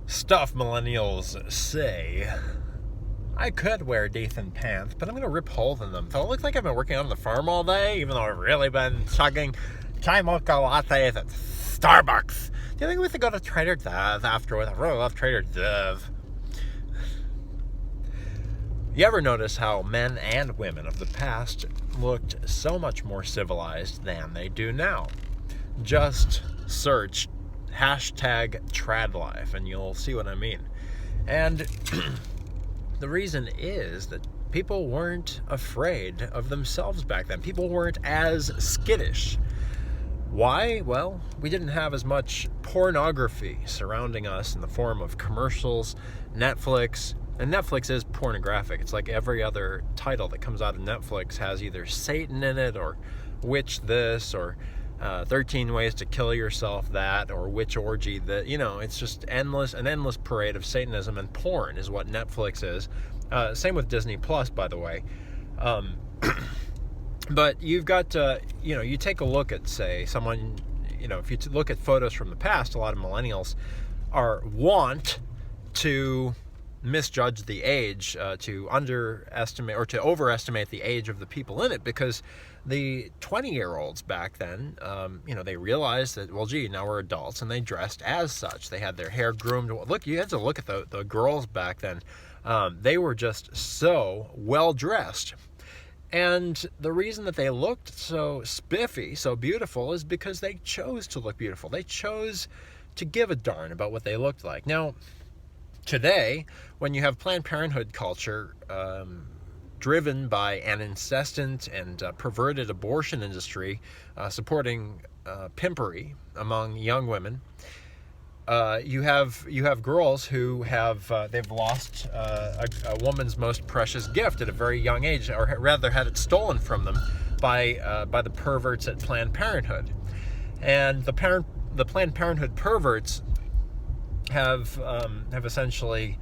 Stuff millennials say. I could wear decent pants, but I'm going to rip holes in them. So it looks like I've been working on the farm all day, even though I've really been chugging chai mocha lattes at Starbucks. Do you think we should go to Trader Joe's afterwards? I really love Trader Joe's. You ever notice how men and women of the past looked so much more civilized than they do now? Just search #tradlife and you'll see what I mean. And the reason is that people weren't afraid of themselves back then. People weren't as skittish. Why? Well, we didn't have as much pornography surrounding us in the form of commercials, Netflix. And Netflix is pornographic. It's like every other title that comes out of Netflix has either Satan in it, or Witch this, or 13 Ways to Kill Yourself that, or Witch Orgy that. It's just an endless parade of Satanism and porn is what Netflix is. Same with Disney Plus, by the way. But you've got you take a look at, say, someone, if you look at photos from the past, a lot of millennials want to misjudge the age, to underestimate or to overestimate the age of the people in it, because the 20-year-olds back then, they realized that, well, gee, now we're adults, and they dressed as such. They had their hair groomed. Look, you had to look at the girls back then. They were just so well dressed. And the reason that they looked so spiffy, so beautiful, is because they chose to look beautiful. They chose to give a darn about what they looked like. Now, today, when you have Planned Parenthood culture driven by an incessant and perverted abortion industry supporting pimpery among young women, you have girls who have they've lost a woman's most precious gift at a very young age, or rather had it stolen from them by the perverts at Planned Parenthood. And the Planned Parenthood perverts have essentially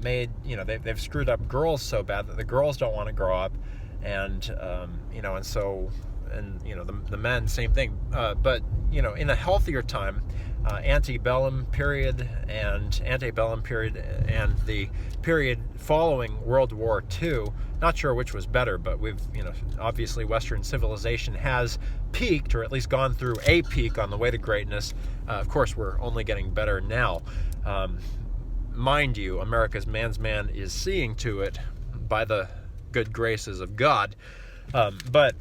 made, they've screwed up girls so bad that the girls don't want to grow up, and the men, same thing. But in a healthier time, antebellum period and the period following World War II, not sure which was better, but we've, obviously Western civilization has peaked, or at least gone through a peak on the way to greatness. Of course, we're only getting better now. Mind you, America's man's man is seeing to it by the good graces of God. But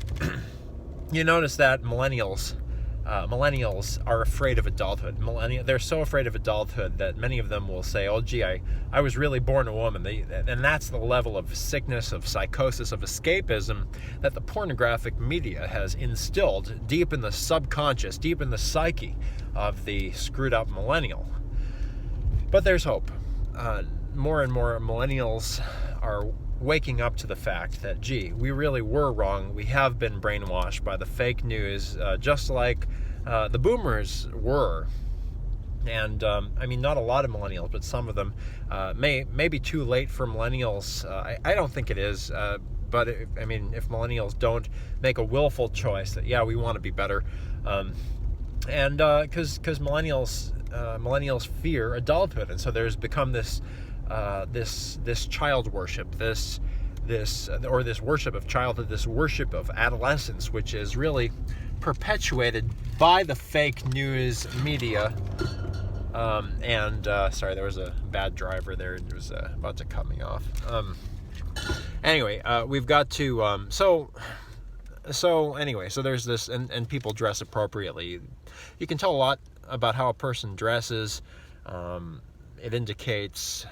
you notice that millennials are afraid of adulthood. They're so afraid of adulthood that many of them will say, oh, gee, I was really born a woman. And that's the level of sickness, of psychosis, of escapism that the pornographic media has instilled deep in the subconscious, deep in the psyche of the screwed up millennial. But there's hope. More and more millennials are waking up to the fact that, gee, we really were wrong. We have been brainwashed by the fake news, just like the boomers were. And not a lot of millennials, but some of them may be too late for millennials. I don't think it is. But if millennials don't make a willful choice that, yeah, we want to be better, and because millennials fear adulthood, and so there's become this child worship, this worship of childhood, this worship of adolescence, which is really perpetuated by the fake news media. Sorry, there was a bad driver there. It was about to cut me off. Anyway, we've got to so there's this, and people dress appropriately. You can tell a lot about how a person dresses. It indicates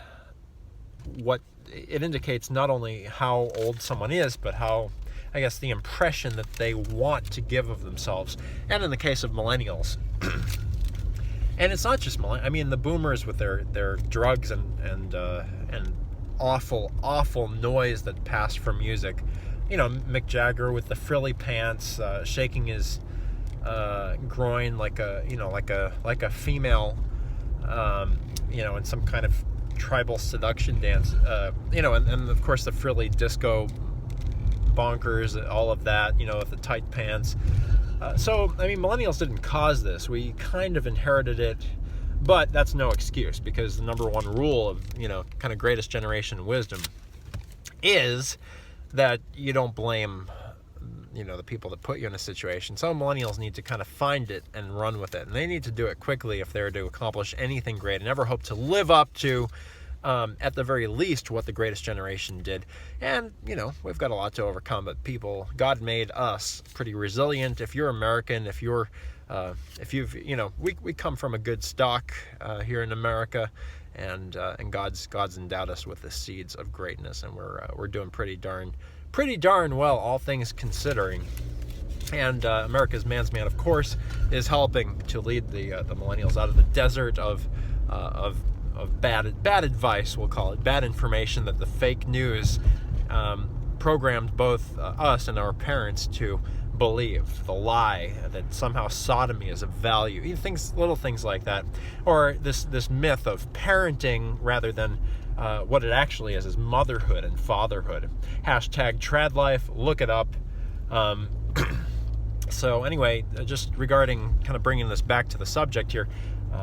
not only how old someone is, but how, I guess, the impression that they want to give of themselves. And in the case of millennials, and it's not just the boomers with their drugs and awful noise that passed from music. Mick Jagger with the frilly pants, shaking his groin like a female, in some kind of tribal seduction dance, and of course the frilly disco bonkers, all of that, with the tight pants. So millennials didn't cause this. We kind of inherited it But that's no excuse, because the number one rule of, kind of greatest generation wisdom is that you don't blame, the people that put you in a situation. Some millennials need to kind of find it and run with it, and they need to do it quickly if they're to accomplish anything great, and never hope to live up to, at the very least, what the greatest generation did. And, we've got a lot to overcome, but God made us pretty resilient. If you're American, if you've, we come from a good stock here in America, and God's endowed us with the seeds of greatness, and we're doing pretty darn well, all things considering. And America's man's man, of course, is helping to lead the millennials out of the desert of bad advice, we'll call it, bad information that the fake news programmed both us and our parents to believe. The lie that somehow sodomy is of value, even little things like that, or this myth of parenting rather than what it actually is motherhood and fatherhood. #TradLife, look it up. So anyway, just regarding kind of bringing this back to the subject here,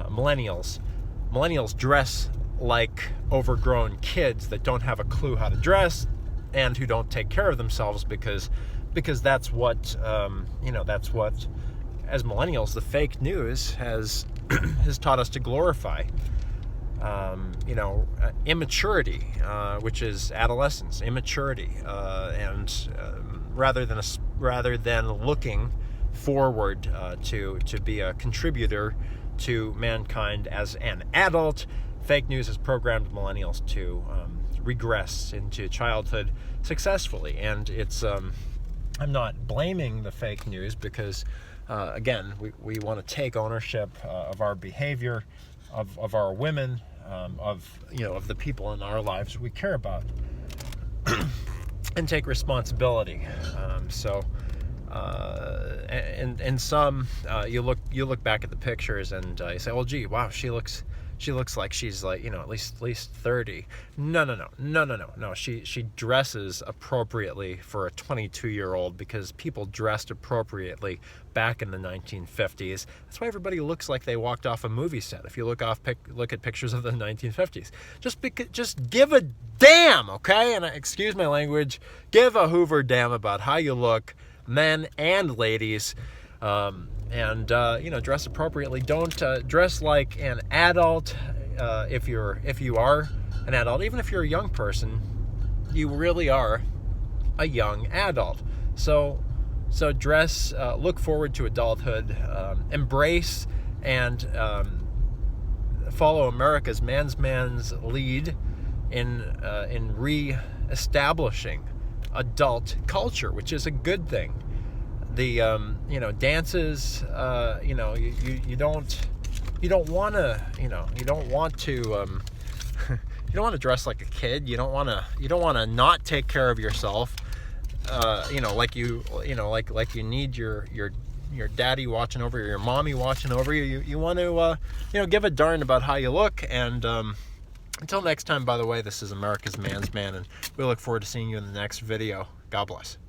millennials dress like overgrown kids that don't have a clue how to dress and who don't take care of themselves, because that's what that's what, as millennials, the fake news has taught us to glorify. Immaturity, which is adolescence, immaturity, and rather than looking forward to be a contributor to mankind as an adult, fake news has programmed millennials to regress into childhood successfully. And it's I'm not blaming the fake news, because again, we want to take ownership of our behavior, of our women, of the people in our lives we care about, and take responsibility. And some you look back at the pictures and you say, well, gee, wow, she looks like she's like, at least 30. No. She dresses appropriately for a 22-year-old, because people dressed appropriately back in the 1950s. That's why everybody looks like they walked off a movie set. If you look at pictures of the 1950s, just give a damn, okay? And excuse my language, give a Hoover damn about how you look, men and ladies. And dress appropriately. Don't dress like an adult. If you are an adult, even if you're a young person, you really are a young adult. So dress. Look forward to adulthood. Embrace and follow America's man's lead in re-establishing adult culture, which is a good thing. The dances, you don't want to dress like a kid. You don't want to not take care of yourself, like you need your daddy watching over you, your mommy watching over you. You want to give a darn about how you look. And until next time, by the way, this is America's Man's Man, and we look forward to seeing you in the next video. God bless.